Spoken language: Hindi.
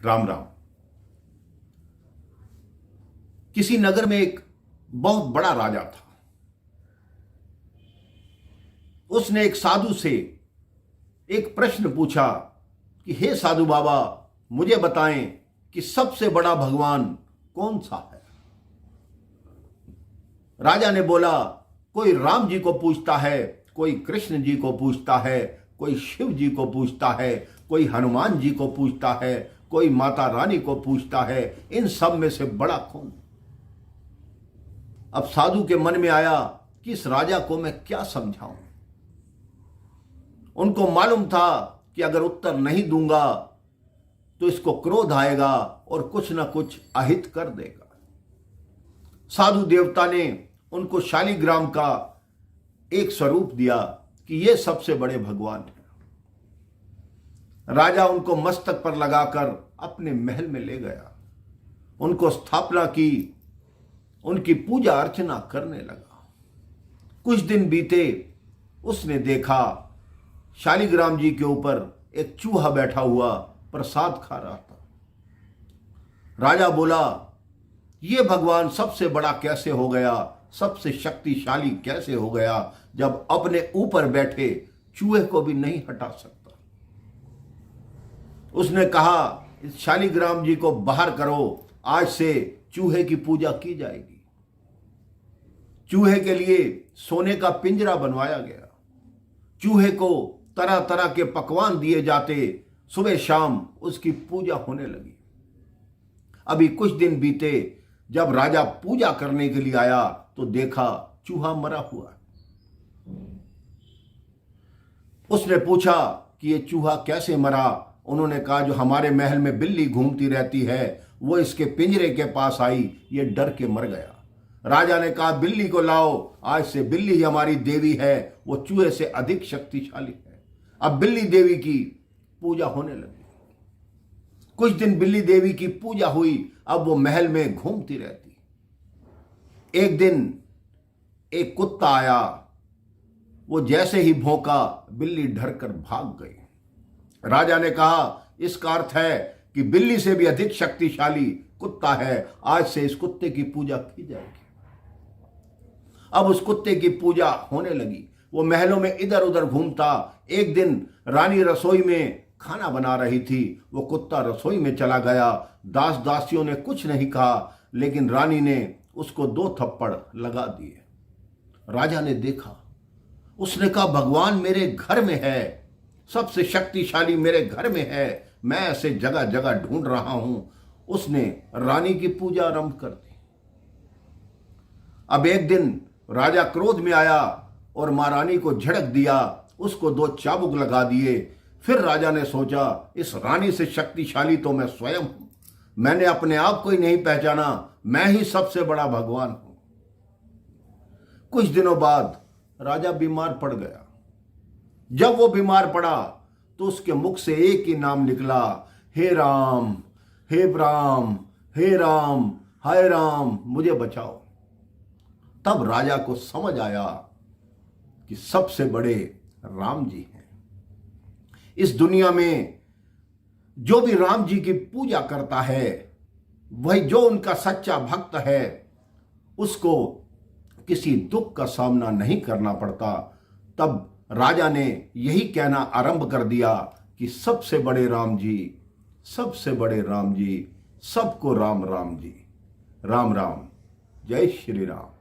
राम राम। किसी नगर में एक बहुत बड़ा राजा था। उसने एक साधु से एक प्रश्न पूछा कि हे साधु बाबा, मुझे बताएं कि सबसे बड़ा भगवान कौन सा है। राजा ने बोला, कोई राम जी को पूछता है, कोई कृष्ण जी को पूछता है, कोई शिव जी को पूछता है, कोई हनुमान जी को पूछता है, कोई माता रानी को पूछता है, इन सब में से बड़ा कौन। अब साधु के मन में आया कि इस राजा को मैं क्या समझाऊं। उनको मालूम था कि अगर उत्तर नहीं दूंगा तो इसको क्रोध आएगा और कुछ ना कुछ अहित कर देगा। साधु देवता ने उनको शालिग्राम का एक स्वरूप दिया कि ये सबसे बड़े भगवान हैं। राजा उनको मस्तक पर लगाकर अपने महल में ले गया, उनको स्थापना की, उनकी पूजा अर्चना करने लगा। कुछ दिन बीते, उसने देखा शालिग्राम जी के ऊपर एक चूहा बैठा हुआ प्रसाद खा रहा था। राजा बोला, ये भगवान सबसे बड़ा कैसे हो गया, सबसे शक्तिशाली कैसे हो गया, जब अपने ऊपर बैठे चूहे को भी नहीं हटा सकता। उसने कहा, इस शालिग्राम जी को बाहर करो, आज से चूहे की पूजा की जाएगी। चूहे के लिए सोने का पिंजरा बनवाया गया। चूहे को तरह तरह के पकवान दिए जाते, सुबह शाम उसकी पूजा होने लगी। अभी कुछ दिन बीते, जब राजा पूजा करने के लिए आया तो देखा चूहा मरा हुआ। उसने पूछा कि ये चूहा कैसे मरा। उन्होंने कहा, जो हमारे महल में बिल्ली घूमती रहती है वो इसके पिंजरे के पास आई, ये डर के मर गया। राजा ने कहा, बिल्ली को लाओ, आज से बिल्ली ही हमारी देवी है, वो चूहे से अधिक शक्तिशाली है। अब बिल्ली देवी की पूजा होने लगी। कुछ दिन बिल्ली देवी की पूजा हुई, अब वो महल में घूमती रहती। एक दिन एक कुत्ता आया, वो जैसे ही भौंका, बिल्ली डरकर भाग गई। राजा ने कहा, इसका अर्थ है कि बिल्ली से भी अधिक शक्तिशाली कुत्ता है, आज से इस कुत्ते की पूजा की जाएगी। अब उस कुत्ते की पूजा होने लगी। वो महलों में इधर उधर घूमता। एक दिन रानी रसोई में खाना बना रही थी, वो कुत्ता रसोई में चला गया। दास दासियों ने कुछ नहीं कहा, लेकिन रानी ने उसको 2 थप्पड़ लगा दिए। राजा ने देखा, उसने कहा, भगवान मेरे घर में है, सबसे शक्तिशाली मेरे घर में है, मैं ऐसे जगह जगह ढूंढ रहा हूं। उसने रानी की पूजा आरंभ कर दी। अब एक दिन राजा क्रोध में आया और महारानी को झड़क दिया, उसको 2 चाबुक लगा दिए। फिर राजा ने सोचा, इस रानी से शक्तिशाली तो मैं स्वयं हूं, मैंने अपने आप को ही नहीं पहचाना, मैं ही सबसे बड़ा भगवान हूं। कुछ दिनों बाद राजा बीमार पड़ गया। जब वो बीमार पड़ा तो उसके मुख से एक ही नाम निकला, हे राम, हे राम, हे राम, हाय राम, मुझे बचाओ। तब राजा को समझ आया कि सबसे बड़े राम जी हैं। इस दुनिया में जो भी राम जी की पूजा करता है, वही जो उनका सच्चा भक्त है, उसको किसी दुख का सामना नहीं करना पड़ता। तब राजा ने यही कहना आरंभ कर दिया कि सबसे बड़े राम जी, सबसे बड़े राम जी, सबको राम राम जी। राम राम, जय श्री राम।